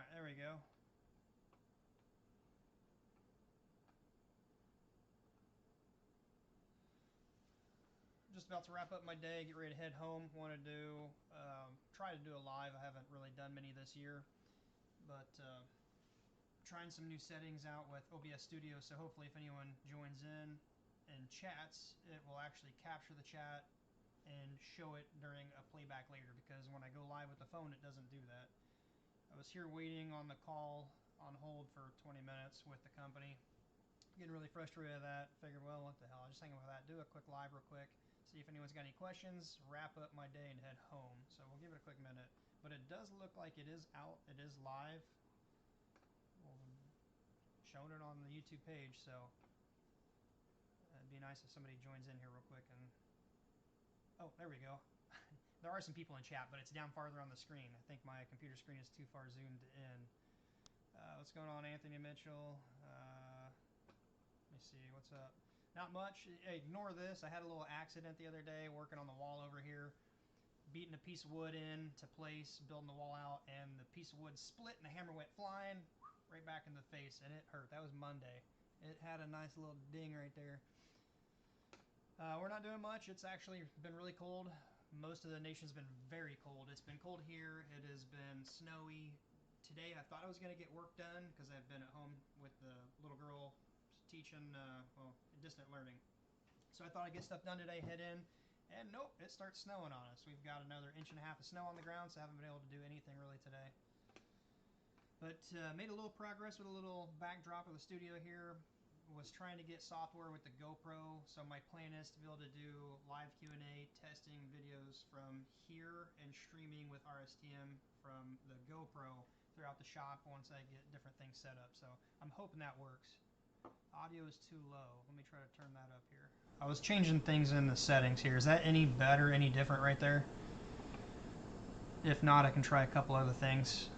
Alright, there we go. Just about to wrap up my day, get ready to head home. Want to do, try to do a live. I haven't really done many this year, but trying some new settings out with OBS Studio, so hopefully if anyone joins in and chats, it will actually capture the chat and show it during a playback later, because when I go live with the phone, it doesn't do that. I was here waiting on the call on hold for 20 minutes with the company. Getting really frustrated with that. Figured, well, what the hell? I'll just hang with that. Do a quick live real quick. See if anyone's got any questions. Wrap up my day and head home. So we'll give it a quick minute. But it does look like it is out. It is live. We'll showing it on the YouTube page. So it'd be nice if somebody joins in here real quick. And oh, there we go. There are some people in chat, but it's down farther on the screen. I think my computer screen is too far zoomed in. What's going on, Anthony Mitchell? Let me see, what's up? Not much. Hey, ignore this. I had a little accident the other day working on the wall over here, beating a piece of wood in to place, building the wall out, and the piece of wood split and the hammer went flying right back in the face, and it hurt. That was Monday. It had a nice little ding right there. We're not doing much. It's actually been really cold. Most of the nation's been very cold. It's been cold here. It has been snowy. Today I thought I was going to get work done because I've been at home with the little girl teaching, well, distant learning. So I thought I'd get stuff done today, head in, and nope, it starts snowing on us. We've got another 1.5 inches of snow on the ground, so I haven't been able to do anything really today. But made a little progress with a little backdrop of the studio here. Was trying to get software with the GoPro, so my plan is to be able to do live Q&A, testing videos from here, and streaming with RSTM from the GoPro throughout the shop once I get different things set up. So I'm hoping that works. Audio is too low. Let me try to turn that up here. I was changing things in the settings here. Is that any better, any different right there? If not, I can try a couple other things.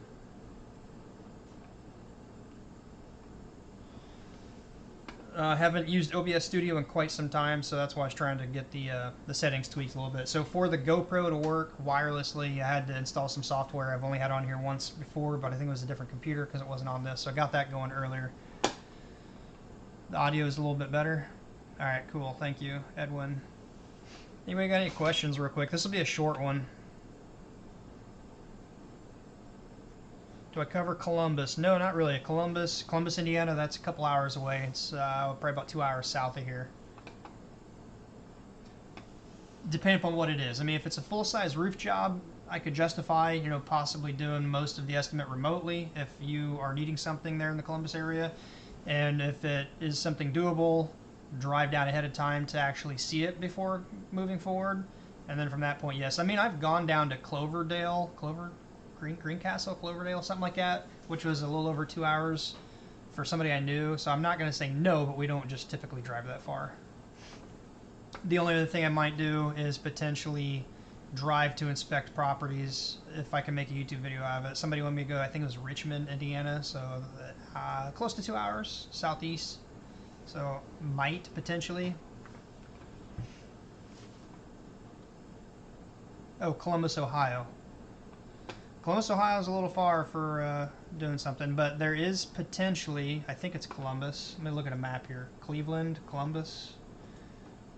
Haven't used OBS Studio in quite some time, so that's why I was trying to get the settings tweaked a little bit. So for the GoPro to work wirelessly, I had to install some software. I've only had on here once before, but I think it was a different computer because it wasn't on this. So I got that going earlier. The audio is a little bit better. All right, cool. Thank you, Edwin. Anybody got any questions real quick? This will be a short one. Do I cover Columbus? No, not really. Columbus, Indiana, that's a couple hours away. It's probably about 2 hours south of here. Depending upon what it is. I mean, if it's a full-size roof job, I could justify, you know, possibly doing most of the estimate remotely if you are needing something there in the Columbus area. And if it is something doable, drive down ahead of time to actually see it before moving forward. And then from that point, yes. I mean, I've gone down to Greencastle, Cloverdale, something like that, which was a little over 2 hours for somebody I knew. So I'm not going to say no, but we don't just typically drive that far. The only other thing I might do is potentially drive to inspect properties if I can make a YouTube video out of it. Somebody wanted me to go, I think it was Richmond, Indiana, so close to 2 hours southeast. So might potentially. Oh, Columbus, Ohio. Columbus, Ohio is a little far for doing something, but there is potentially, I think it's Columbus. Let me look at a map here. Cleveland, Columbus.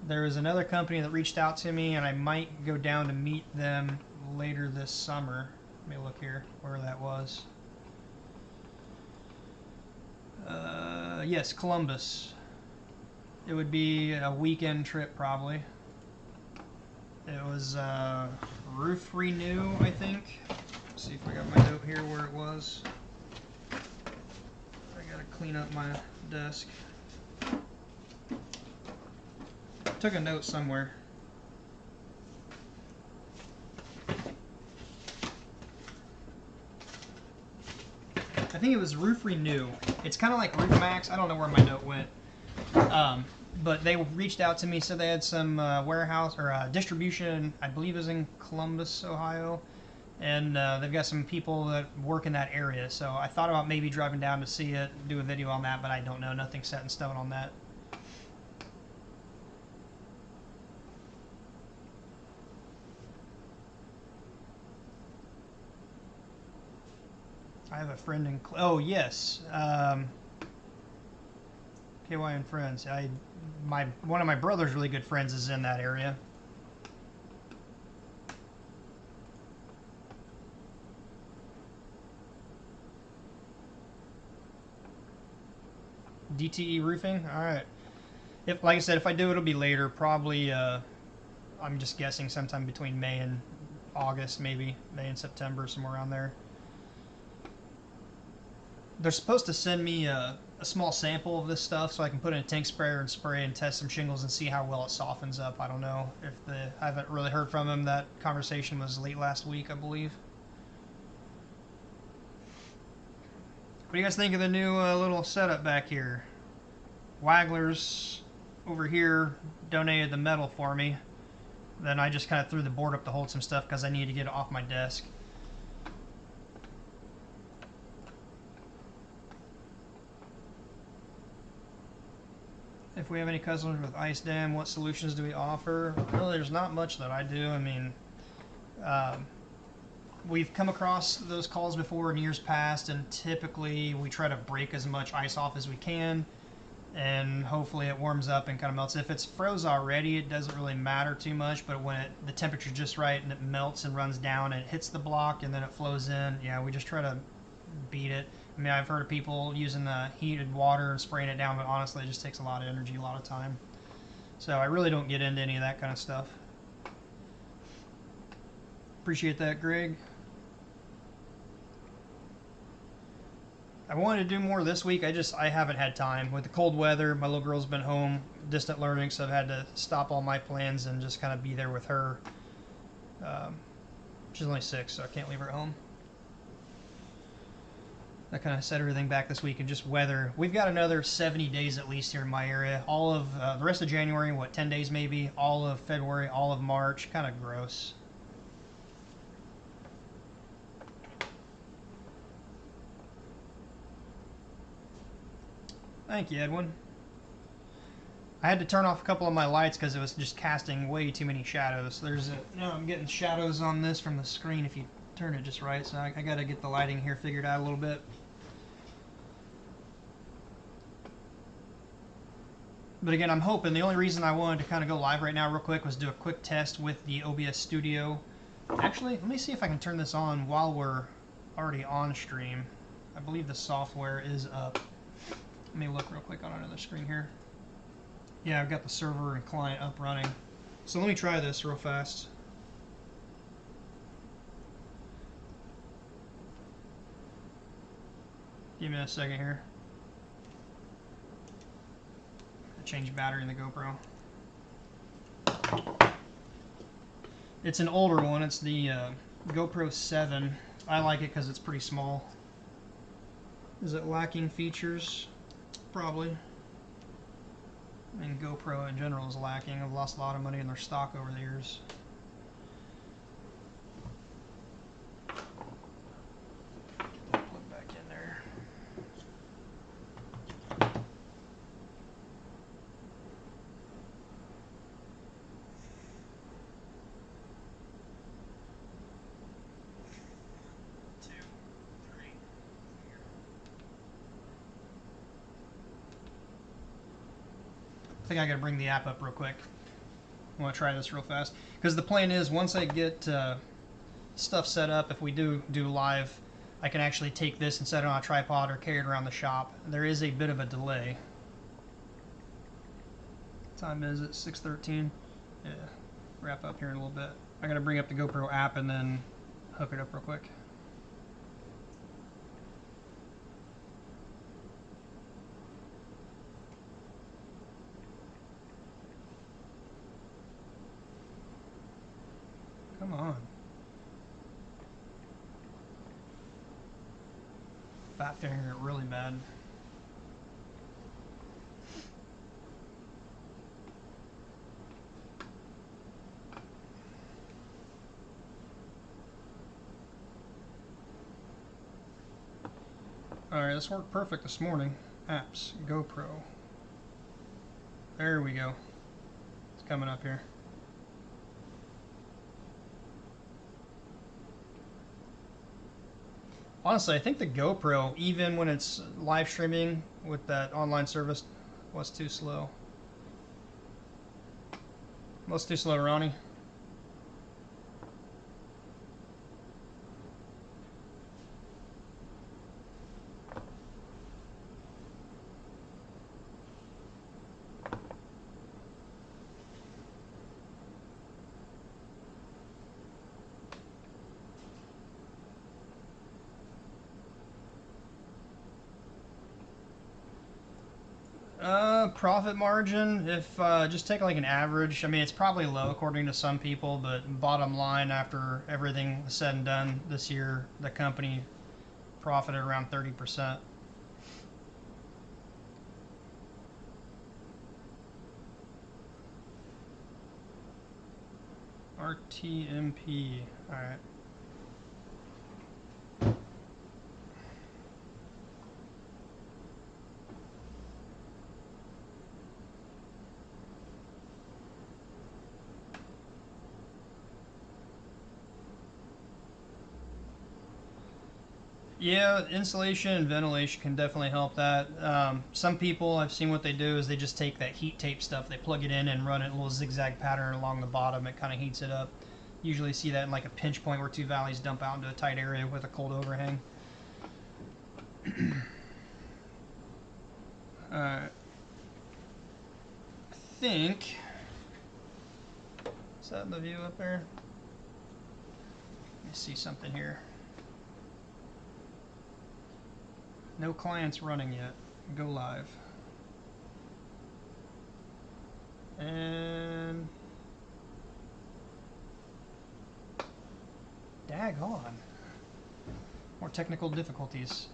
There is another company that reached out to me, and I might go down to meet them later this summer. Let me look here where that was. Yes, Columbus. It would be a weekend trip probably. It was Roof Renew, I think. Let's see if I got my note here where it was. I gotta clean up my desk. Took a note somewhere. I think it was Roof Renew. It's kind of like Roof Max. I don't know where my note went. But they reached out to me, so they had some warehouse or distribution, I believe is in Columbus, Ohio. And they've got some people that work in that area. So I thought about maybe driving down to see it, do a video on that, but I don't know. Nothing's set in stone on that. I have a friend in... Oh, yes. KY and friends. One of my brother's really good friends is in that area. DTE roofing? Alright. Like I said, if I do, it'll be later. Probably, I'm just guessing sometime between May and August, maybe. May and September, somewhere around there. They're supposed to send me a small sample of this stuff so I can put in a tank sprayer and spray and test some shingles and see how well it softens up. I don't know. I haven't really heard from them. That conversation was late last week, I believe. What do you guys think of the new little setup back here? Wagler's over here donated the metal for me. Then I just kind of threw the board up to hold some stuff because I needed to get it off my desk. If we have any customers with ice dam, what solutions do we offer? Really, there's not much that I do. I mean, we've come across those calls before in years past, and typically we try to break as much ice off as we can, and hopefully it warms up and kind of melts. If it's froze already, it doesn't really matter too much, but when the temperature's just right and it melts and runs down and it hits the block and then it flows in, yeah, we just try to beat it. I mean, I've heard of people using the heated water and spraying it down, but honestly, it just takes a lot of energy, a lot of time. So I really don't get into any of that kind of stuff. Appreciate that, Greg. I wanted to do more this week. I haven't had time. With the cold weather, my little girl's been home, distant learning, so I've had to stop all my plans and just kind of be there with her. She's only 6, so I can't leave her at home. I kind of set everything back this week, and just weather. We've got another 70 days at least here in my area. All of the rest of January, what, 10 days maybe? All of February, all of March. Kind of gross. Thank you, Edwin. I had to turn off a couple of my lights because it was just casting way too many shadows. Now I'm getting shadows on this from the screen if you turn it just right, so I got to get the lighting here figured out a little bit. But again, I'm hoping, the only reason I wanted to kind of go live right now real quick was do a quick test with the OBS Studio. Actually, let me see if I can turn this on while we're already on stream. I believe the software is up. Let me look real quick on another screen here. Yeah, I've got the server and client up running. So let me try this real fast. Give me a second here. Change battery in the GoPro. It's an older one. It's the GoPro 7. I like it because it's pretty small. Is it lacking features? Probably. I mean, GoPro in general is lacking. I've lost a lot of money in their stock over the years. Plug back in there. I think I gotta bring the app up real quick. I want to try this real fast because the plan is once I get stuff set up, if we do live, I can actually take this and set it on a tripod or carry it around the shop. There is a bit of a delay. What time is it? 6:13. Yeah, wrap up here in a little bit. I gotta bring up the GoPro app and then hook it up real quick. Come on. Fat fingering it really bad. Alright, this worked perfect this morning. Apps, GoPro. There we go. It's coming up here. Honestly, I think the GoPro, even when it's live streaming with that online service, was too slow. What's too slow, Ronnie? Profit margin, if just take like an average, I mean, it's probably low according to some people, but bottom line, after everything was said and done this year, the company profited around 30%. RTMP, all right. Yeah, insulation and ventilation can definitely help that. Some people, I've seen what they do is they just take that heat tape stuff, they plug it in and run it in a little zigzag pattern along the bottom. It kind of heats it up. Usually see that in like a pinch point where two valleys dump out into a tight area with a cold overhang. Alright. I think... Is that the view up there? Let me see something here. No clients running yet. Go live. And... Daggone. More technical difficulties.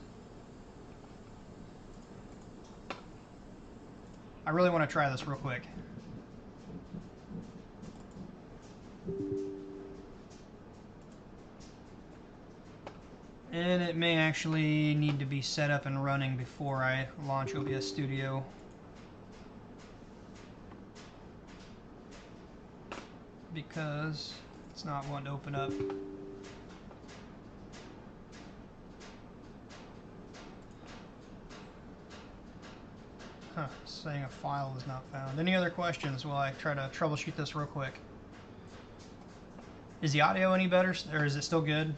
I really want to try this real quick. And it may actually need to be set up and running before I launch OBS Studio. Because it's not wanting to open up. Huh, saying a file is not found. Any other questions while I try to troubleshoot this real quick? Is the audio any better, or is it still good?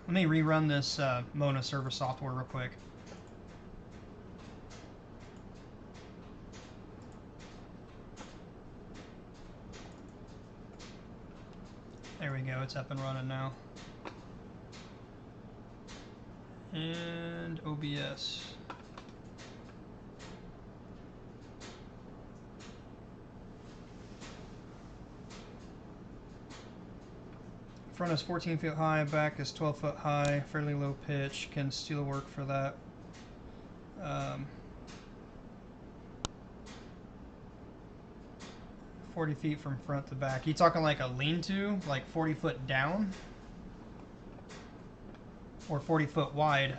Let me rerun this Mona server software real quick. There we go, it's up and running now. And OBS. Front is 14 feet high, back is 12 foot high, fairly low pitch, can steel work for that. 40 feet from front to back. You talking like a lean-to, like 40 foot down? Or 40 foot wide?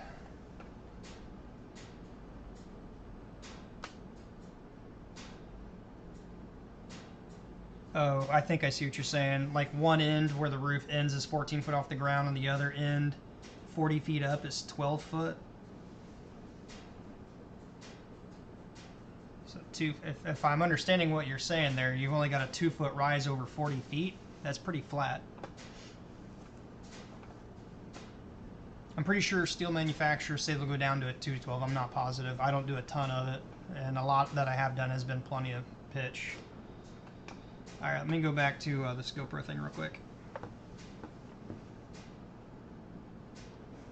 Oh, I think I see what you're saying. Like one end where the roof ends is 14 foot off the ground, and the other end, 40 feet up, is 12 foot. So if I'm understanding what you're saying there, you've only got a 2 foot rise over 40 feet. That's pretty flat. I'm pretty sure steel manufacturers say they'll go down to a 212. I'm not positive. I don't do a ton of it, and a lot that I have done has been plenty of pitch. All right, let me go back to the GoPro thing real quick.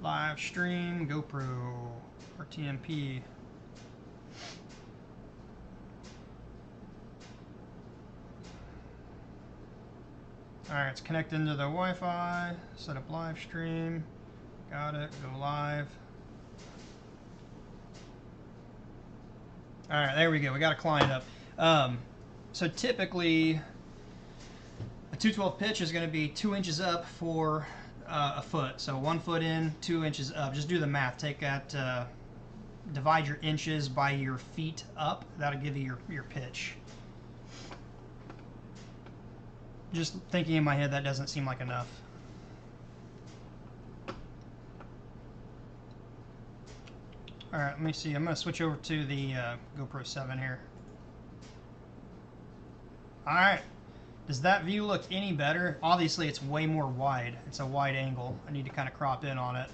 Live stream, GoPro, RTMP. All right, it's connected into the Wi-Fi. Set up live stream. Got it. Go live. All right, there we go. We got a client up. So typically, a 212 pitch is going to be 2 inches up for a foot. So 1 foot in, 2 inches up. Just do the math. Take that divide your inches by your feet up. That'll give you your pitch. Just thinking in my head, that doesn't seem like enough. Alright, let me see. I'm going to switch over to the GoPro 7 here. Alright. Does that view look any better? Obviously, it's way more wide. It's a wide angle. I need to kind of crop in on it.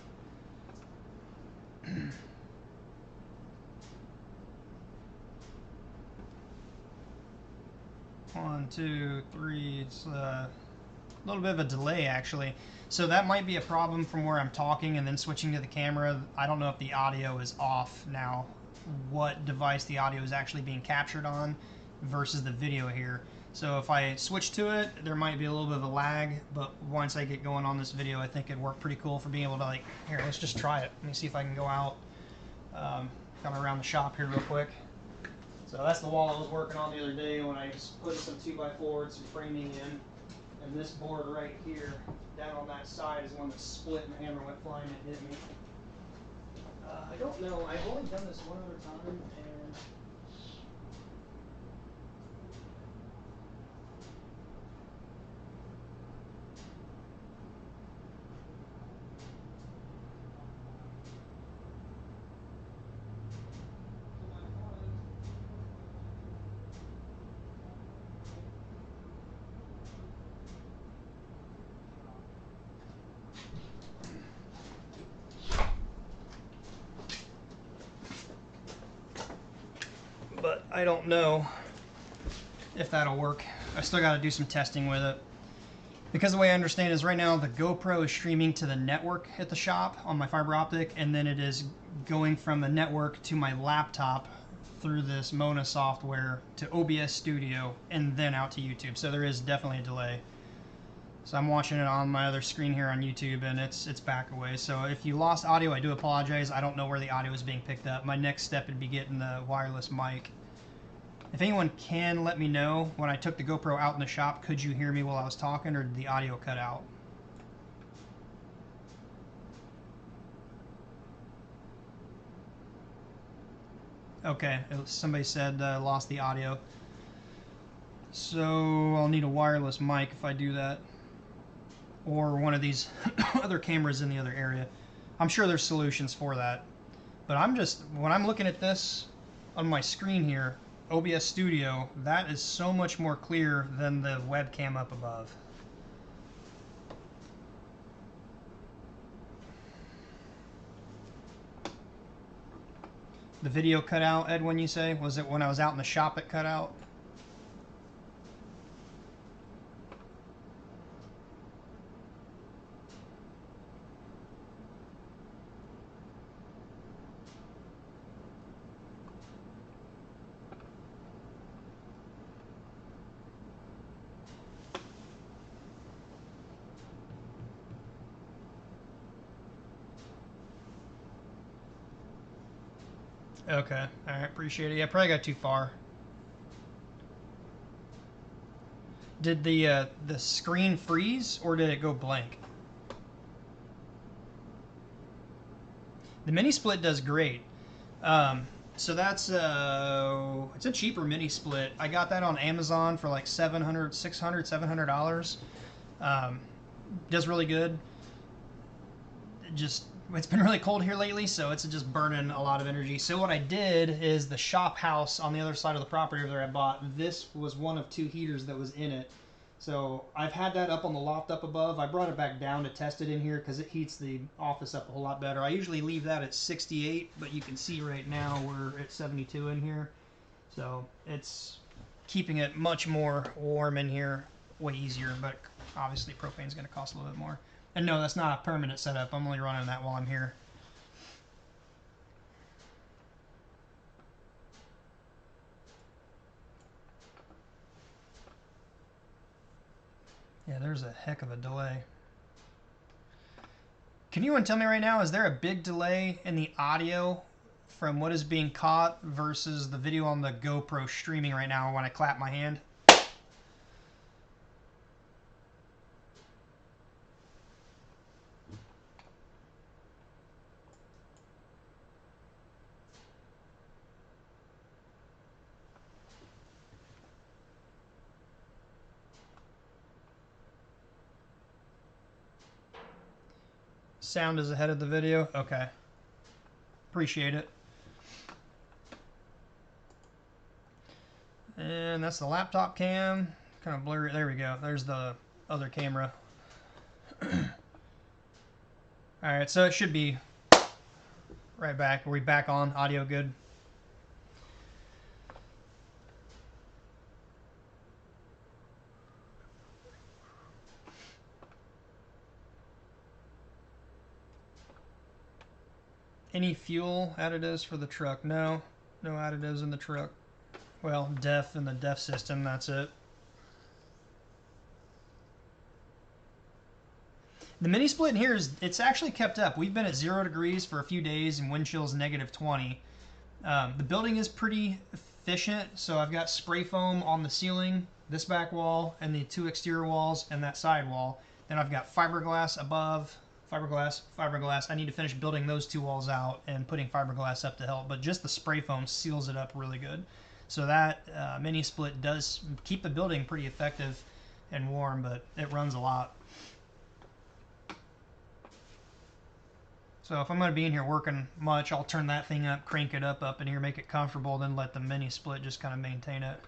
1, 2, 3. It's a little bit of a delay, actually. So that might be a problem from where I'm talking and then switching to the camera. I don't know if the audio is off now, what device the audio is actually being captured on versus the video here. So if I switch to it, there might be a little bit of a lag, but once I get going on this video, I think it'd work pretty cool for being able to, like, here, let's just try it. Let me see if I can go out, come around the shop here real quick. So that's the wall I was working on the other day when I just put some 2x4 and some framing in. And this board right here, down on that side, is one that split and the hammer went flying and hit me. I don't know. I've only done this one other time, and but I don't know if that'll work. I still got to do some testing with it. Because the way I understand it is right now the GoPro is streaming to the network at the shop on my fiber optic, and then it is going from the network to my laptop through this Mona software to OBS Studio and then out to YouTube. So there is definitely a delay. So I'm watching it on my other screen here on YouTube, and it's back away. So if you lost audio, I do apologize. I don't know where the audio is being picked up. My next step would be getting the wireless mic. If anyone can let me know, when I took the GoPro out in the shop, could you hear me while I was talking, or did the audio cut out? Okay, somebody said lost the audio. So I'll need a wireless mic if I do that. Or one of these other cameras in the other area. I'm sure there's solutions for that. But when I'm looking at this on my screen here, OBS Studio, that is so much more clear than the webcam up above. The video cut out, Ed, when you say? Was it when I was out in the shop it cut out? Okay, alright, appreciate it. Yeah, probably got too far. Did the screen freeze, or did it go blank? The mini split does great. So that's it's a cheaper mini split. I got that on Amazon for like $700, $700. Does really good. It's been really cold here lately, so it's just burning a lot of energy. So what I did is the shop house on the other side of the property over there I bought, this was one of 2 heaters that was in it. So I've had that up on the loft up above. I brought it back down to test it in here because it heats the office up a whole lot better. I usually leave that at 68, but you can see right now we're at 72 in here. So it's keeping it much more warm in here, way easier, but obviously propane is going to cost a little bit more. And no, that's not a permanent setup. I'm only running that while I'm here. Yeah, there's a heck of a delay. Can you tell me right now, is there a big delay in the audio from what is being caught versus the video on the GoPro streaming right now when I clap my hand? Sound is ahead of the video? Okay. Appreciate it. And that's the laptop cam. Kind of blurry. There we go. There's the other camera. Alright, so it should be right back. Are we back on? Audio good? Any fuel additives for the truck? No. No additives in the truck. Well, DEF in the DEF system, that's it. The mini split in here it's actually kept up. We've been at 0 degrees for a few days and wind chill's -20. The building is pretty efficient, so I've got spray foam on the ceiling, this back wall, and the 2 exterior walls, and that side wall. Then I've got fiberglass above, fiberglass. I need to finish building those 2 walls out and putting fiberglass up to help, but just the spray foam seals it up really good. So that mini split does keep the building pretty effective and warm, but it runs a lot. So if I'm going to be in here working much, I'll turn that thing up, crank it up in here, make it comfortable, then let the mini split just kind of maintain it.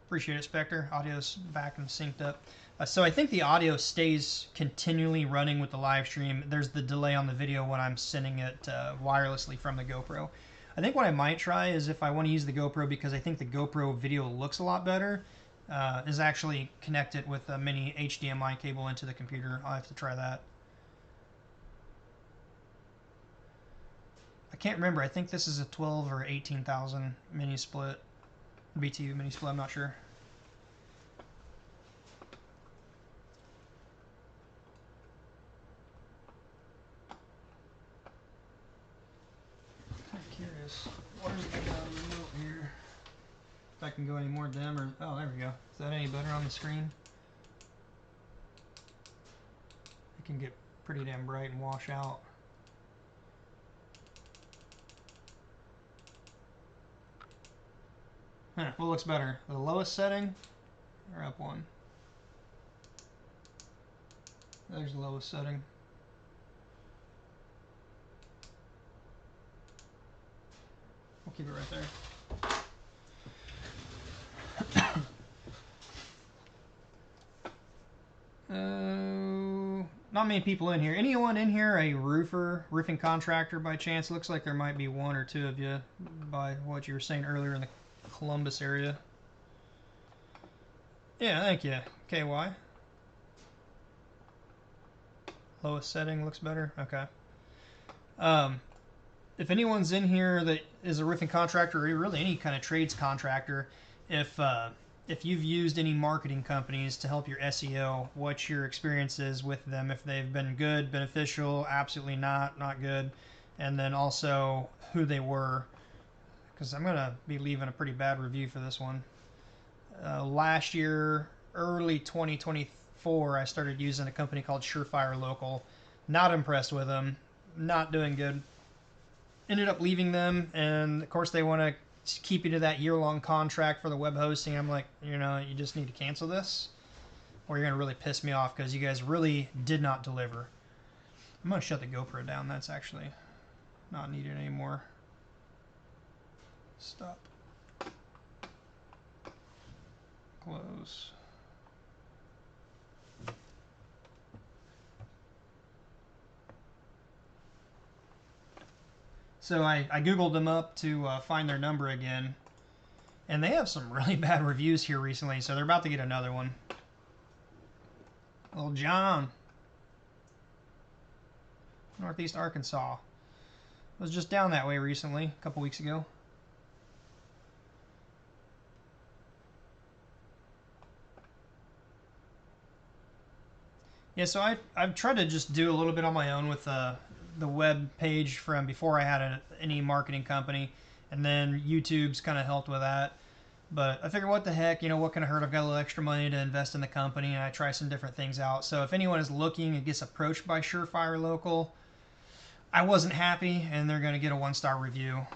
Appreciate it, Spectre. Audio's back and synced up. So I think the audio stays continually running with the live stream. There's the delay on the video when I'm sending it wirelessly from the GoPro. I think what I might try is, if I want to use the GoPro, because I think the GoPro video looks a lot better, is actually connect it with a mini HDMI cable into the computer. I'll have to try that. I can't remember. I think this is a 12 or 18,000 mini split. BTU mini split, I'm not sure. I'm curious. Where's the remote here? If I can go any more dim or... Oh, there we go. Is that any better on the screen? It can get pretty damn bright and wash out. Huh, what looks better? The lowest setting or up one? There's the lowest setting. We'll keep it right there. Not many people in here. Anyone in here a roofing contractor by chance? Looks like there might be 1 or 2 of you by what you were saying earlier in the Columbus area. Yeah, thank you. KY. Lowest setting looks better. Okay. If anyone's in here that is a roofing contractor, or really any kind of trades contractor, if you've used any marketing companies to help your SEO, what your experience is with them, if they've been good, beneficial, absolutely not good, and then also who they were, because I'm going to be leaving a pretty bad review for this one. Last year, early 2024, I started using a company called Surefire Local. Not impressed with them, not doing good. Ended up leaving them, and of course they want to keep you to that year-long contract for the web hosting. I'm like, you know, you just need to cancel this, or you're going to really piss me off because you guys really did not deliver. I'm going to shut the GoPro down. That's actually not needed anymore. Stop. Close. So I Googled them up to find their number again, and they have some really bad reviews here recently, so they're about to get another one. Little John. Northeast Arkansas. I was just down that way recently, a couple weeks ago. Yeah, so I've tried to just do a little bit on my own with the web page from before I had any marketing company, and then YouTube's kind of helped with that. But I figured, what the heck, you know, what can it hurt? I've got a little extra money to invest in the company, and I try some different things out. So if anyone is looking and gets approached by Surefire Local, I wasn't happy, and they're going to get a 1-star review.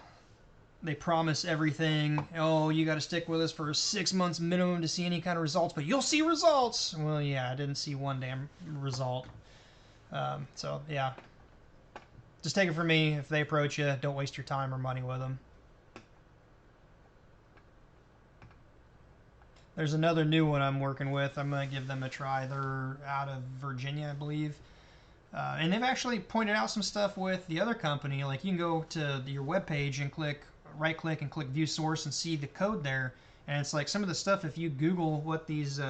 they promise everything. Oh, you got to stick with us for 6 months minimum to see any kind of results, but you'll see results. Well, yeah, I didn't see one damn result. So, yeah. Just take it from me. If they approach you, don't waste your time or money with them. There's another new one I'm working with. I'm going to give them a try. They're out of Virginia, I believe. And they've actually pointed out some stuff with the other company. Like, you can go to your webpage and right click and click view source and see the code there. And it's like some of the stuff, if you Google what these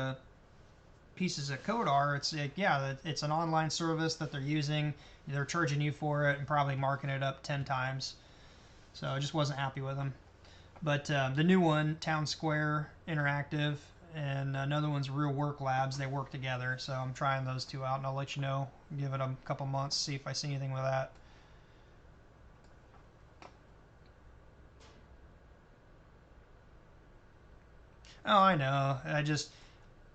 pieces of code are, it's like, yeah, it's an online service that they're using. They're charging you for it and probably marking it up 10 times. So I just wasn't happy with them. But the new one, Town Square Interactive, and another one's Real Work Labs, they work together. So I'm trying those two out, and I'll let you know. Give it a couple months, see if I see anything with that. Oh, I know.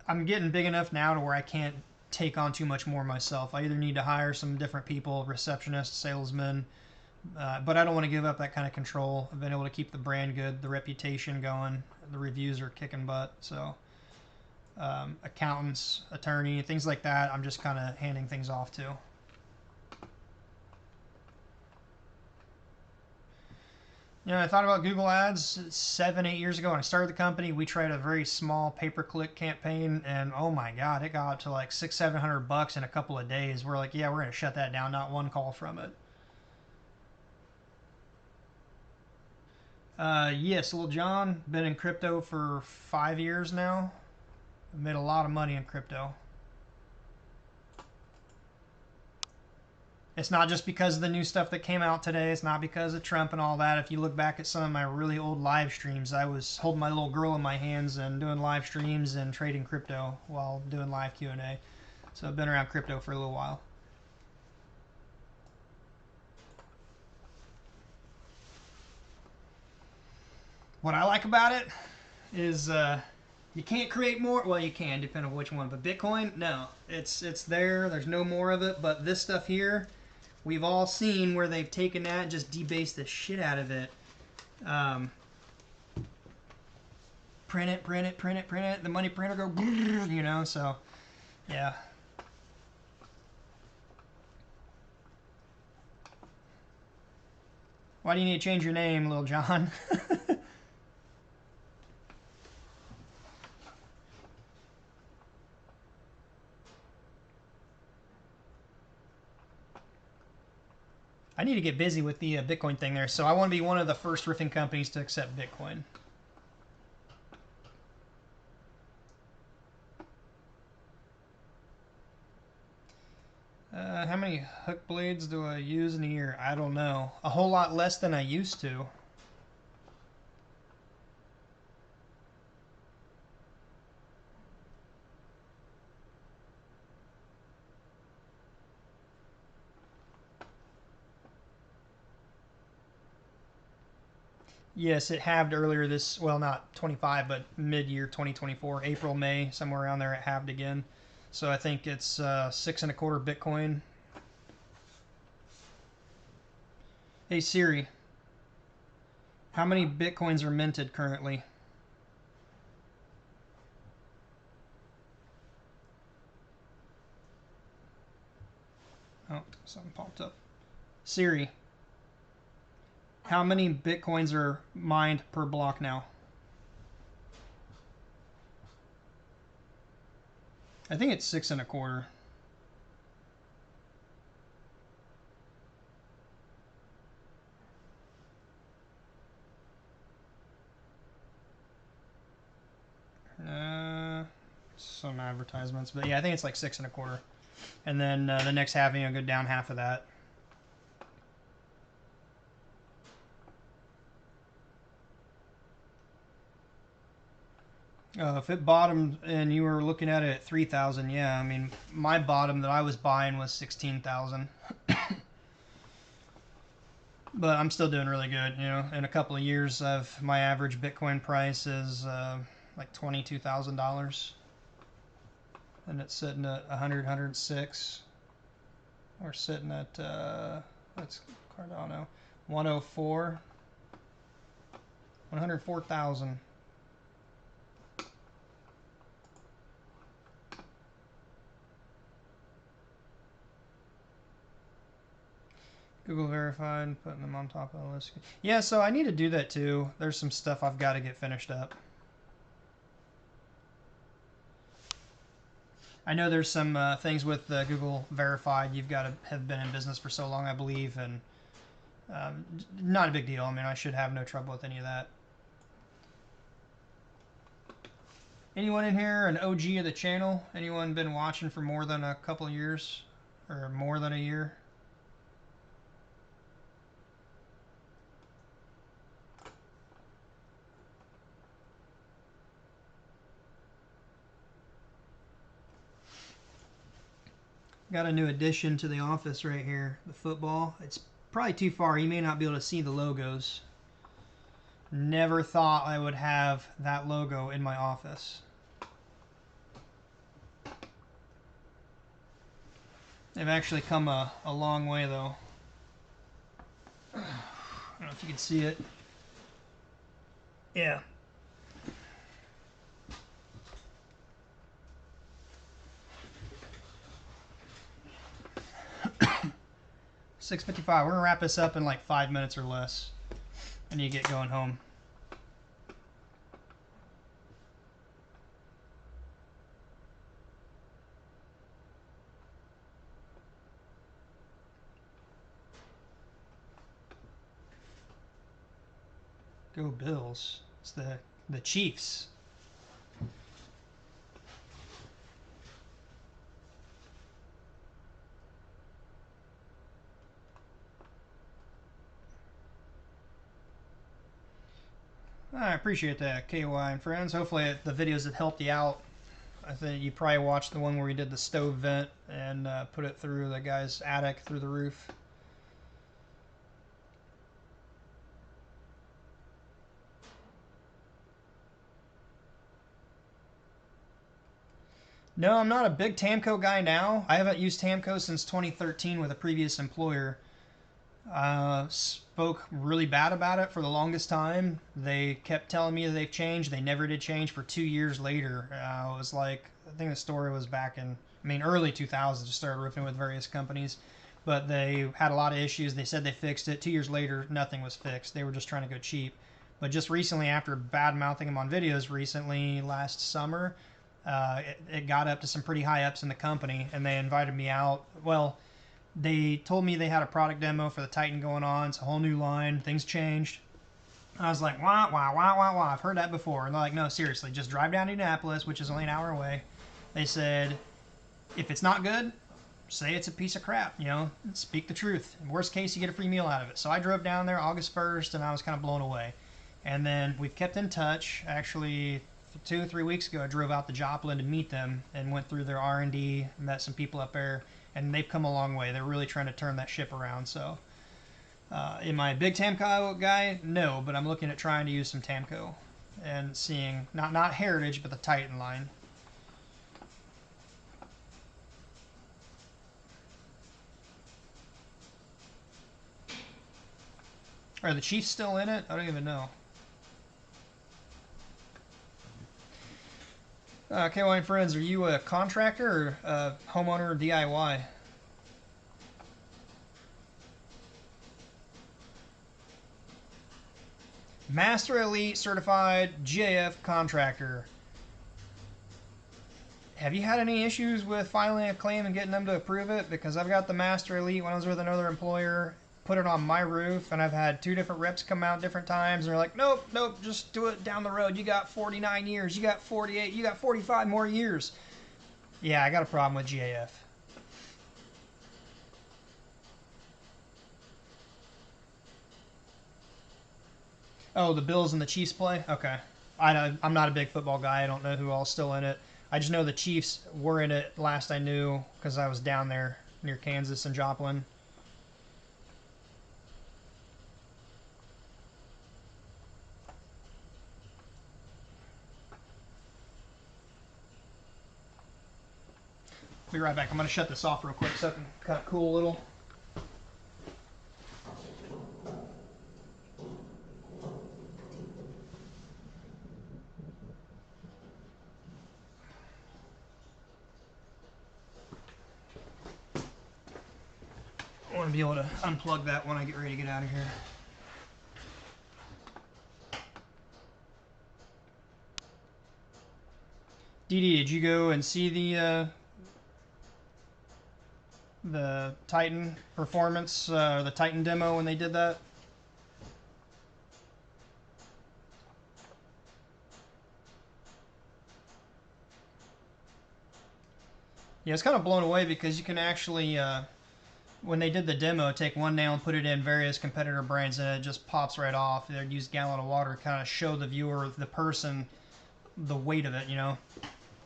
I'm getting big enough now to where I can't take on too much more myself. I either need to hire some different people, receptionists, salesmen, but I don't want to give up that kind of control. I've been able to keep the brand good, the reputation going, the reviews are kicking butt. So accountants, attorney, things like that, I'm just kind of handing things off to. You know, I thought about Google Ads 7, 8 years ago when I started the company. We tried a very small pay-per-click campaign, and oh my God, it got up to like $600-700 in a couple of days. We're like, yeah, we're going to shut that down. Not one call from it. Yes, Little John, been in crypto for 5 years now. I've made a lot of money in crypto. It's not just because of the new stuff that came out today. It's not because of Trump and all that. If you look back at some of my really old live streams, I was holding my little girl in my hands and doing live streams and trading crypto while doing live Q&A. So I've been around crypto for a little while. What I like about it is you can't create more. Well, you can, depending on which one. But Bitcoin, no. It's there. There's no more of it. But this stuff here, we've all seen where they've taken that and just debased the shit out of it. Print it, print it, print it, print it. The money printer go, you know, so, yeah. Why do you need to change your name, Lil John? I need to get busy with the Bitcoin thing there, so I want to be one of the first roofing companies to accept Bitcoin. How many hook blades do I use in a year? I don't know. A whole lot less than I used to. Yes, it halved earlier this, well, not 25, but mid-year 2024, April, May, somewhere around there it halved again. So I think it's 6.25 Bitcoin. Hey Siri, how many Bitcoins are minted currently? Oh, something popped up. Siri, how many Bitcoins are mined per block now? I think it's 6.25. Some advertisements, but yeah, I think it's like 6.25. And then the next halving will go down half of that. If it bottomed and you were looking at it at 3,000, yeah, I mean, my bottom that I was buying was 16,000. But I'm still doing really good, you know. In a couple of years, my average Bitcoin price is like $22,000. And it's sitting at 100, 106. We're sitting at, let's Cardano, 104. 104,000. Google verified, putting them on top of the list. Yeah, so I need to do that too. There's some stuff I've got to get finished up. I know there's some things with Google verified. You've got to have been in business for so long, I believe, and not a big deal. I mean, I should have no trouble with any of that. Anyone in here an OG of the channel? Anyone been watching for more than a couple of years or more than a year? Got a new addition to the office right here, the football. It's probably too far. You may not be able to see the logos. Never thought I would have that logo in my office. They've actually come a long way, though. I don't know if you can see it. Yeah. $6:55. We're gonna wrap this up in like 5 minutes or less, and you get going home. Go Bills. It's the Chiefs. I appreciate that, KY and friends. Hopefully the videos have helped you out. I think you probably watched the one where we did the stove vent and put it through the guy's attic through the roof. No, I'm not a big Tamco guy now. I haven't used Tamco since 2013 with a previous employer. Spoke really bad about it for the longest time. They kept telling me that they've changed. They never did change for 2 years later. It was like, I think the story was back in, early 2000s, just started roofing with various companies. But they had a lot of issues. They said they fixed it. 2 years later, nothing was fixed. They were just trying to go cheap. But just recently, after bad-mouthing them on videos recently, last summer, it got up to some pretty high ups in the company, and they invited me out. Well, they told me they had a product demo for the Titan going on. It's a whole new line. Things changed. I was like, wah, wah, wah, wah, wah. I've heard that before. And they're like, no, seriously, just drive down to Indianapolis, which is only an hour away. They said, if it's not good, say it's a piece of crap, speak the truth. In worst case, you get a free meal out of it. So I drove down there August 1st, and I was kind of blown away. And then we've kept in touch. Actually, 2 or 3 weeks ago, I drove out to Joplin to meet them and went through their R&D, met some people up there, and they've come a long way. They're really trying to turn that ship around. So am I a big Tamco guy? No, but I'm looking at trying to use some Tamco and seeing, not Heritage, but the Titan line. Are the Chiefs still in it? I don't even know. KY and friends, are you a contractor or a homeowner or DIY? Master Elite Certified GAF Contractor. Have you had any issues with filing a claim and getting them to approve it? Because I've got the Master Elite when I was with another employer, put it on my roof, and I've had 2 different reps come out different times, and they're like, nope, just do it down the road. You got 49 years, you got 48, you got 45 more years. Yeah, I got a problem with GAF. Oh, the Bills and the Chiefs play? Okay. I'm not a big football guy. I don't know who all's still in it. I just know the Chiefs were in it last I knew because I was down there near Kansas and Joplin. Be right back. I'm going to shut this off real quick so I can kind of cool a little. to be able to unplug that when I get ready to get out of here. DD, did you go and see the Titan performance, the Titan demo when they did that? Yeah, it's kind of blown away because you can actually, when they did the demo, take one nail and put it in various competitor brands and it just pops right off. They'd use a gallon of water to kind of show the viewer, the person, the weight of it, you know.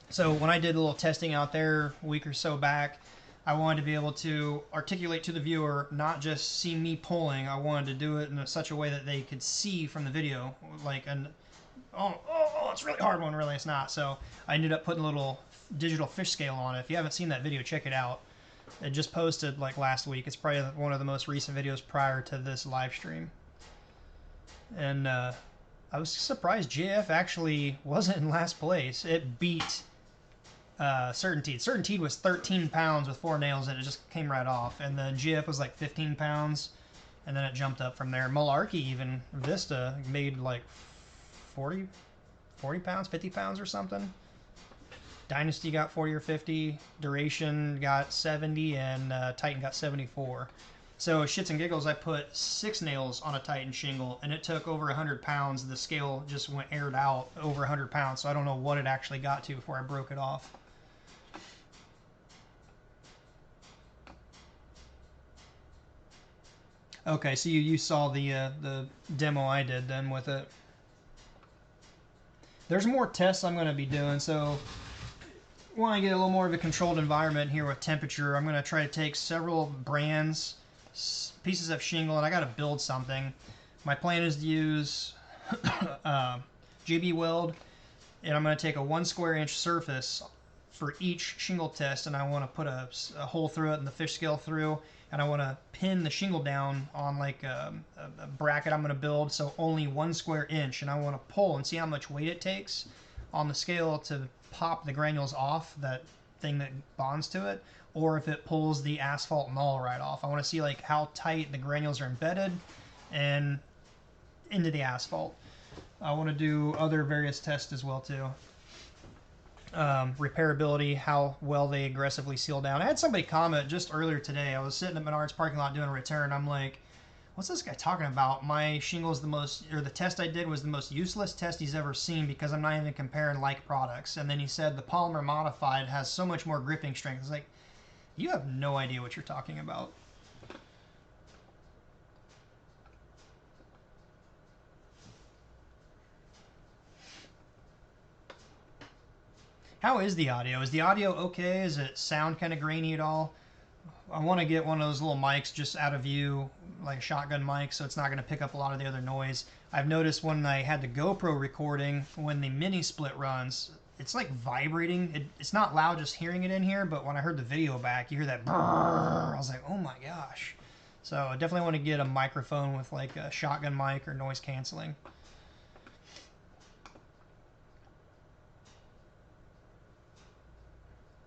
So when I did a little testing out there a week or so back, I wanted to be able to articulate to the viewer, not just see me pulling. I wanted to do it in such a way that they could see from the video, like it's really hard when really it's not. So I ended up putting a little digital fish scale on it. If you haven't seen that video, check it out. It just posted like last week. It's probably one of the most recent videos prior to this live stream. And I was surprised GF actually wasn't in last place. It beat Certainteed. Certainteed was 13 pounds with 4 nails and it just came right off. And then GF was like 15 pounds and then it jumped up from there. Malarkey, even Vista, made like 40 pounds, 50 pounds or something. Dynasty got 40 or 50, Duration got 70, and Titan got 74. So shits and giggles, I put 6 nails on a Titan shingle, and it took over 100 pounds. The scale just went aired out over 100 pounds, so I don't know what it actually got to before I broke it off. Okay, so you saw the demo I did then with it. There's more tests I'm going to be doing, so want to get a little more of a controlled environment here with temperature. I'm going to try to take several brands, pieces of shingle, and I got to build something. My plan is to use JB Weld, and I'm going to take a 1 square inch surface for each shingle test, and I want to put a hole through it and the fish scale through, and I want to pin the shingle down on like a bracket I'm going to build, so only 1 square inch, and I want to pull and see how much weight it takes on the scale to pop the granules off, that thing that bonds to it, or if it pulls the asphalt null right off. I want to see like how tight the granules are embedded and into the asphalt. I want to do other various tests as well too. Repairability, how well they aggressively seal down. I had somebody comment just earlier today. I was sitting at Menards parking lot doing a return. I'm like, what's this guy talking about? My shingle is the test I did was the most useless test he's ever seen because I'm not even comparing like products. And then he said the polymer modified has so much more gripping strength. It's like, you have no idea what you're talking about. How is the audio? Is the audio okay? Does it sound kind of grainy at all? I want to get one of those little mics just out of view, like a shotgun mic, so it's not going to pick up a lot of the other noise. I've noticed when I had the GoPro recording, when the mini split runs, it's like vibrating. It's not loud just hearing it in here, but when I heard the video back, you hear that brrr. I was like, oh my gosh. So I definitely want to get a microphone with like a shotgun mic or noise canceling.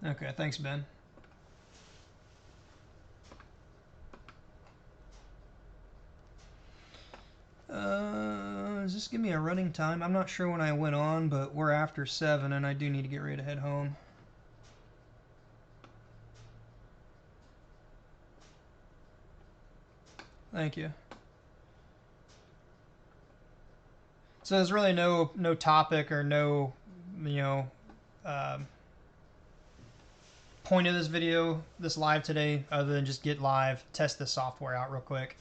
Okay, thanks, Ben. Does this give me a running time? I'm not sure when I went on, but we're after 7, and I do need to get ready to head home. Thank you. So there's really no topic or no, point of this video, this live today, other than just get live, test the software out real quick.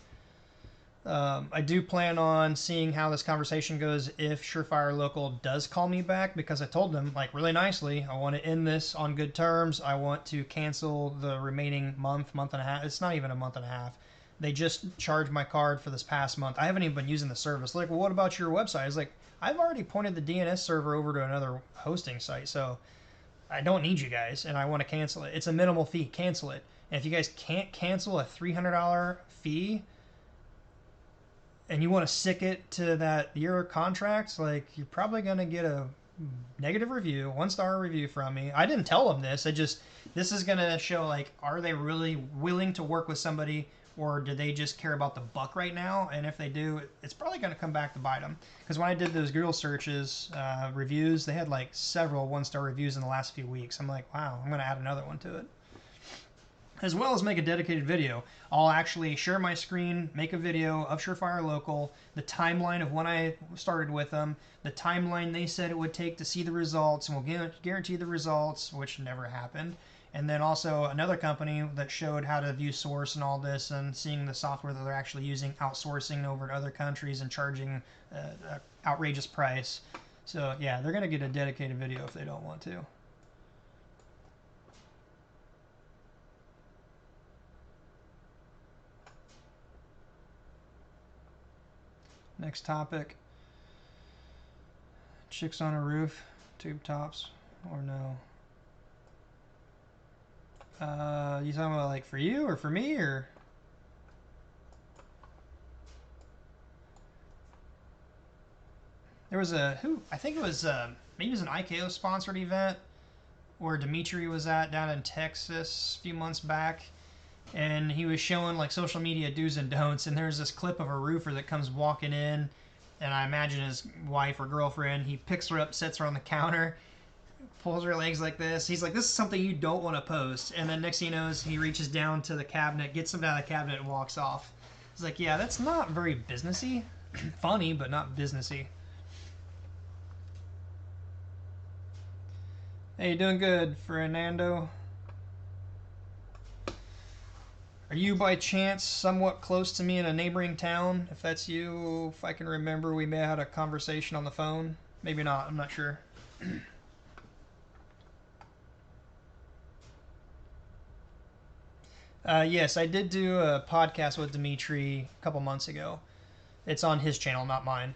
I do plan on seeing how this conversation goes if Surefire Local does call me back, because I told them, like, really nicely, I want to end this on good terms. I want to cancel the remaining month and a half. It's not even a month and a half. They just charged my card for this past month. I haven't even been using the service. Like, well, what about your website? I was like, I've already pointed the DNS server over to another hosting site, so I don't need you guys, and I want to cancel it. It's a minimal fee. Cancel it. And if you guys can't cancel a $300 fee, and you want to stick it to that year contract, like, you're probably going to get a negative review, 1-star review from me. I didn't tell them this. This is going to show, like, are they really willing to work with somebody or do they just care about the buck right now? And if they do, it's probably going to come back to bite them. Because when I did those Google searches, reviews, they had like several 1-star reviews in the last few weeks. I'm like, wow, I'm going to add another one to it. As well as make a dedicated video. I'll actually share my screen, make a video of Surefire Local, the timeline of when I started with them, the timeline they said it would take to see the results, and we'll guarantee the results, which never happened. And then also another company that showed how to view source and all this, and seeing the software that they're actually using, outsourcing over to other countries and charging an outrageous price. So yeah, they're going to get a dedicated video if they don't want to. Next topic. Chicks on a roof, tube tops, or no? You talking about like for you or for me or? There was I think it was maybe it was an IKO sponsored event where Dimitri was at down in Texas a few months back, and he was showing like social media do's and don'ts, and there's this clip of a roofer that comes walking in, and I imagine his wife or girlfriend. He picks her up, sets her on the counter, pulls her legs like this. He's like, this is something you don't want to post. And then next thing he knows, he reaches down to the cabinet, gets him down the cabinet, and walks off. He's like, yeah, that's not very businessy. Funny, but not businessy. Hey, you doing good, Fernando? Are you by chance somewhat close to me in a neighboring town? If that's you, if I can remember, we may have had a conversation on the phone. Maybe not, I'm not sure. Yes, I did do a podcast with Dimitri a couple months ago. It's on his channel, not mine.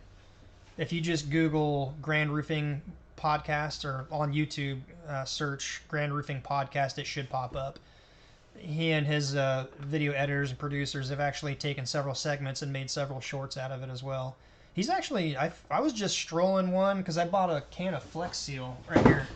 If you just Google Grand Roofing Podcast or on YouTube, search Grand Roofing Podcast, it should pop up. He and his video editors and producers have actually taken several segments and made several shorts out of it as well. He's actually, I was just strolling one because I bought a can of Flex Seal right here.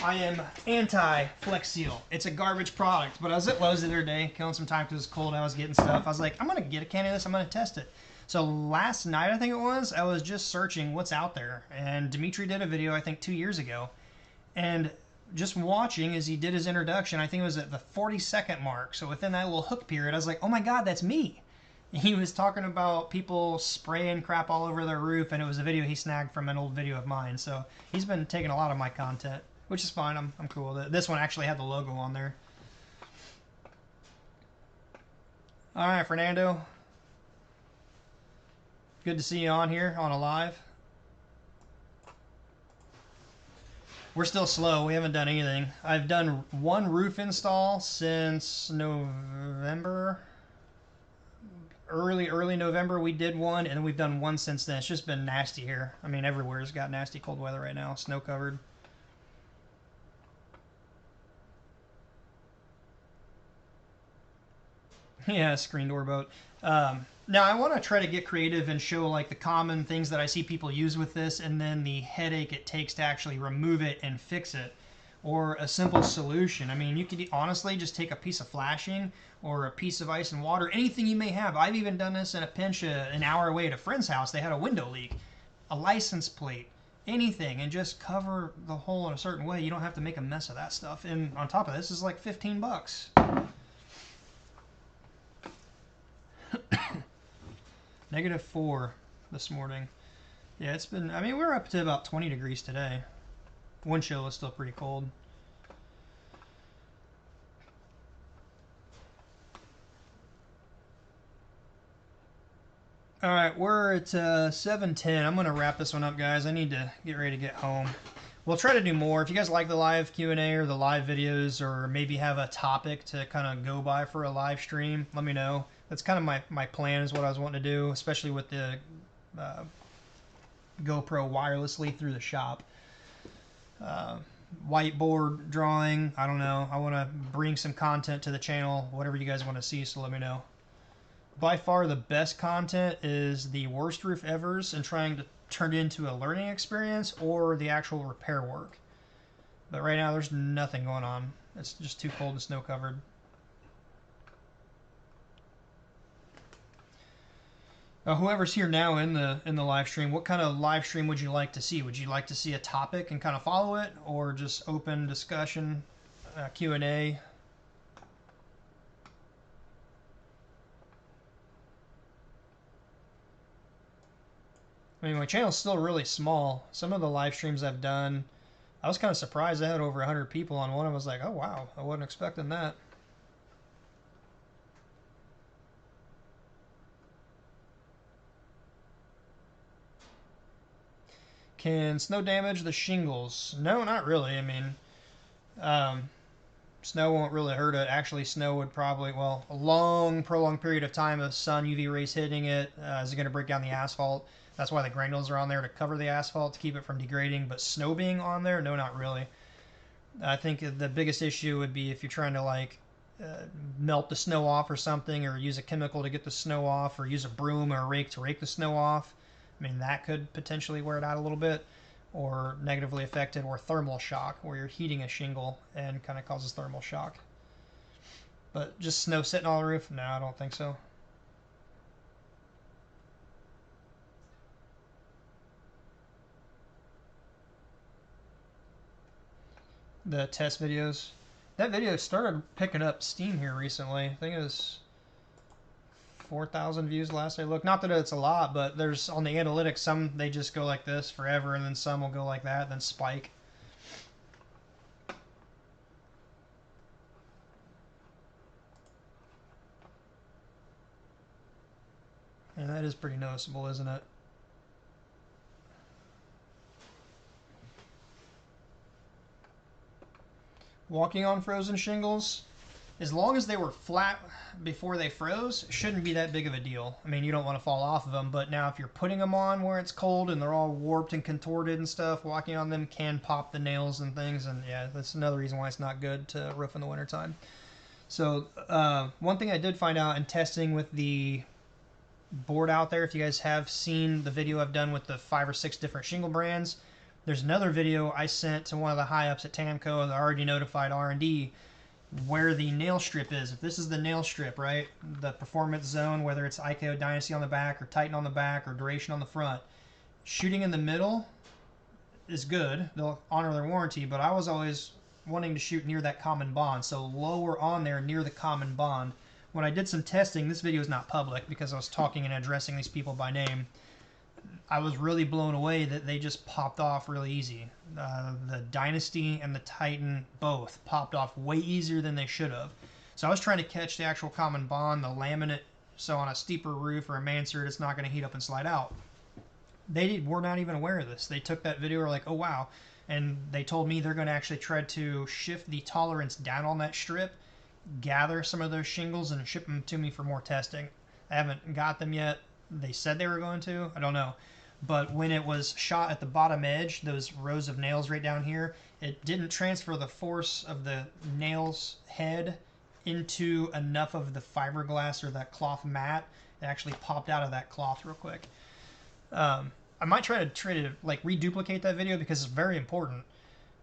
I am anti-Flex Seal. It's a garbage product, but I was at Lowe's the other day, killing some time because it was cold and I was getting stuff. I was like, I'm going to get a can of this, I'm going to test it. So last night, I think it was, I was just searching what's out there, and Dimitri did a video, I think 2 years ago, and just watching as he did his introduction, I think it was at the 40-second mark, so within that little hook period, I was like, oh my god, that's me. He was talking about people spraying crap all over their roof, and it was a video he snagged from an old video of mine, so he's been taking a lot of my content, which is fine, I'm cool with it. This one actually had the logo on there. Alright, Fernando. Good to see you on here, on a live. We're still slow. We haven't done anything. I've done one roof install since November. Early November we did one, and we've done one since then. It's just been nasty here. I mean, everywhere's got nasty cold weather right now. Snow covered. Yeah, screen door boat. Now I want to try to get creative and show like the common things that I see people use with this, and then the headache it takes to actually remove it and fix it, or a simple solution. I mean, you could honestly just take a piece of flashing or a piece of ice and water, anything you may have. I've even done this in a pinch an hour away at a friend's house. They had a window leak, a license plate, anything, and just cover the hole in a certain way. You don't have to make a mess of that stuff. And on top of this is like 15 bucks. -4 this morning. Yeah, it's been, I mean, we're up to about 20 degrees today. Wind chill is still pretty cold. Alright, we're at 7:10. I'm going to wrap this one up, guys. I need to get ready to get home. We'll try to do more. If you guys like the live Q&A or the live videos, or maybe have a topic to kind of go by for a live stream, let me know. That's kind of my plan, is what I was wanting to do, especially with the GoPro wirelessly through the shop. Whiteboard drawing, I don't know. I want to bring some content to the channel, whatever you guys want to see, so let me know. By far the best content is the worst roof evers and trying to turn it into a learning experience, or the actual repair work. But right now there's nothing going on. It's just too cold and snow covered. Whoever's here now in the live stream, what kind of live stream would you like to see? Would you like to see a topic and kind of follow it, or just open discussion, Q&A? I mean, my channel's still really small. Some of the live streams I've done, I was kind of surprised I had over 100 people on one. I was like, oh wow, I wasn't expecting that. Can snow damage the shingles? No, not really. I mean, snow won't really hurt it. Actually, snow would probably, well, a long, prolonged period of time of sun, UV rays hitting it is going to break down the asphalt. That's why the granules are on there, to cover the asphalt, to keep it from degrading. But snow being on there, no, not really. I think the biggest issue would be if you're trying to like melt the snow off or something, or use a chemical to get the snow off, or use a broom or a rake to rake the snow off. I mean, that could potentially wear it out a little bit, or negatively affected, or thermal shock, where you're heating a shingle and kind of causes thermal shock. But just snow sitting on the roof? No, I don't think so. The test videos. That video started picking up steam here recently. I think it was 4,000 views last I looked. Not that it's a lot, but there's on the analytics, some they just go like this forever, and then some will go like that, then spike. And that is pretty noticeable, isn't it? Walking on frozen shingles, as long as they were flat before they froze, shouldn't be that big of a deal. I mean, you don't want to fall off of them, but now if you're putting them on where it's cold and they're all warped and contorted and stuff, walking on them can pop the nails and things, and yeah, that's another reason why it's not good to roof in the wintertime. So one thing I did find out in testing with the board out there, if you guys have seen the video I've done with the 5 or 6 different shingle brands, there's another video I sent to one of the high ups at Tamco, the already notified R&D, where the nail strip is. If this is the nail strip, right, the performance zone, whether it's IKO Dynasty on the back or Titan on the back or Duration on the front, shooting in the middle is good. They'll honor their warranty, but I was always wanting to shoot near that common bond, so lower on there near the common bond. When I did some testing, this video is not public because I was talking and addressing these people by name, I was really blown away that they just popped off really easy. The Dynasty and the Titan both popped off way easier than they should have. So I was trying to catch the actual common bond, the laminate, so on a steeper roof or a mansard, it's not going to heat up and slide out. They were not even aware of this. They took that video, were like, oh wow, and they told me they're going to actually try to shift the tolerance down on that strip, gather some of those shingles, and ship them to me for more testing. I haven't got them yet. They said they were going to. I don't know. But when it was shot at the bottom edge, those rows of nails right down here, it didn't transfer the force of the nail's head into enough of the fiberglass or that cloth mat. It actually popped out of that cloth real quick. I might try to like reduplicate that video because it's very important,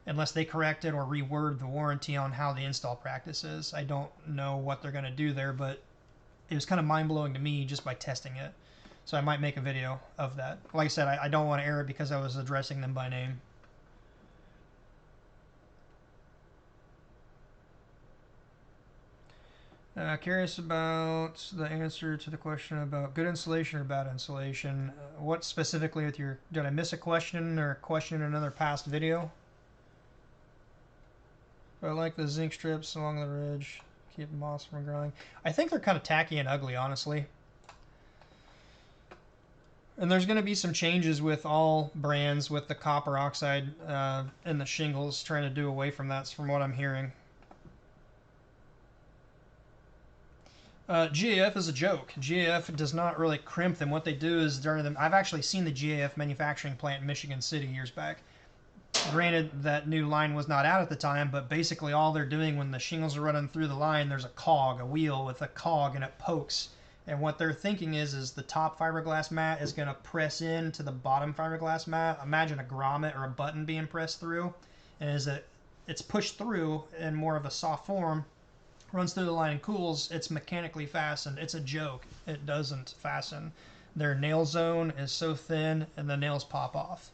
unless they correct it or reword the warranty on how the install practice is. I don't know what they're going to do there, but it was kind of mind-blowing to me just by testing it. So I might make a video of that. Like I said, I don't want to air it because I was addressing them by name. Curious about the answer to the question about good insulation or bad insulation. What specifically with your... Did I miss a question or a question in another past video? I like the zinc strips along the ridge. Keep moss from growing. I think they're kind of tacky and ugly, honestly. And there's going to be some changes with all brands with the copper oxide and the shingles, trying to do away from that, from what I'm hearing. GAF is a joke. GAF does not really crimp them. What they do is during them... I've actually seen the GAF manufacturing plant in Michigan City years back. Granted, that new line was not out at the time, but basically all they're doing when the shingles are running through the line, there's a cog, a wheel with a cog, and it pokes. And what they're thinking is the top fiberglass mat is going to press into the bottom fiberglass mat. Imagine a grommet or a button being pressed through. And as it it's pushed through in more of a soft form, runs through the line and cools, it's mechanically fastened. It's a joke. It doesn't fasten. Their nail zone is so thin and the nails pop off.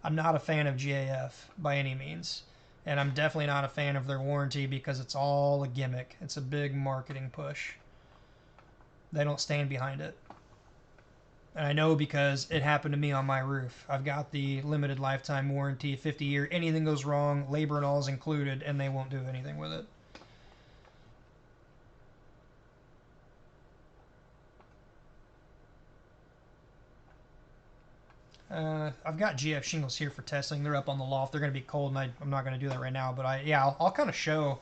I'm not a fan of GAF by any means. And I'm definitely not a fan of their warranty because it's all a gimmick. It's a big marketing push. They don't stand behind it. And I know because it happened to me on my roof. I've got the limited lifetime warranty, 50-year. Anything goes wrong, labor and all is included, and they won't do anything with it. I've got GF shingles here for testing. They're up on the loft. They're going to be cold, and I'm not going to do that right now. But I'll kind of show.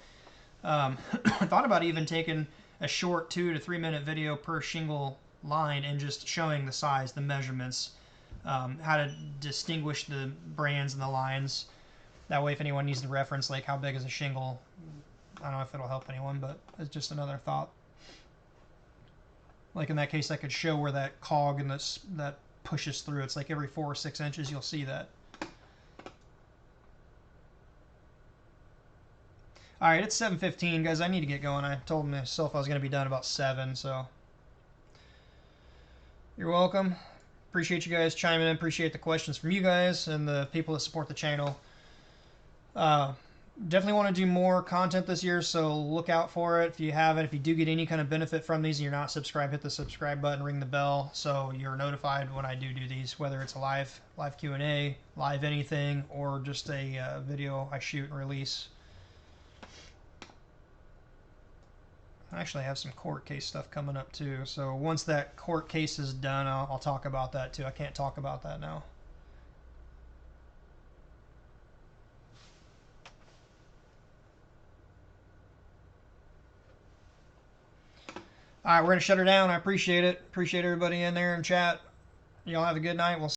I thought about even taking a short 2 to 3 minute video per shingle line and just showing the size, the measurements, how to distinguish the brands and the lines. That way, if anyone needs to reference, like how big is a shingle, I don't know if it'll help anyone, but it's just another thought. Like in that case, I could show where that cog and that pushes through. It's like every 4 or 6 inches you'll see that. Alright, it's 7:15, guys. I need to get going. I told myself I was going to be done about 7, so. You're welcome. Appreciate you guys chiming in. Appreciate the questions from you guys and the people that support the channel. Definitely want to do more content this year, so look out for it. If you haven't, if you do get any kind of benefit from these and you're not subscribed, hit the subscribe button, ring the bell, so you're notified when I do these, whether it's a live Q&A, live anything, or just a video I shoot and release. I actually have some court case stuff coming up too, so once that court case is done, I'll talk about that too. I can't talk about that now. All right, we're going to shut her down. I appreciate it. Appreciate everybody in there in chat. Y'all have a good night. We'll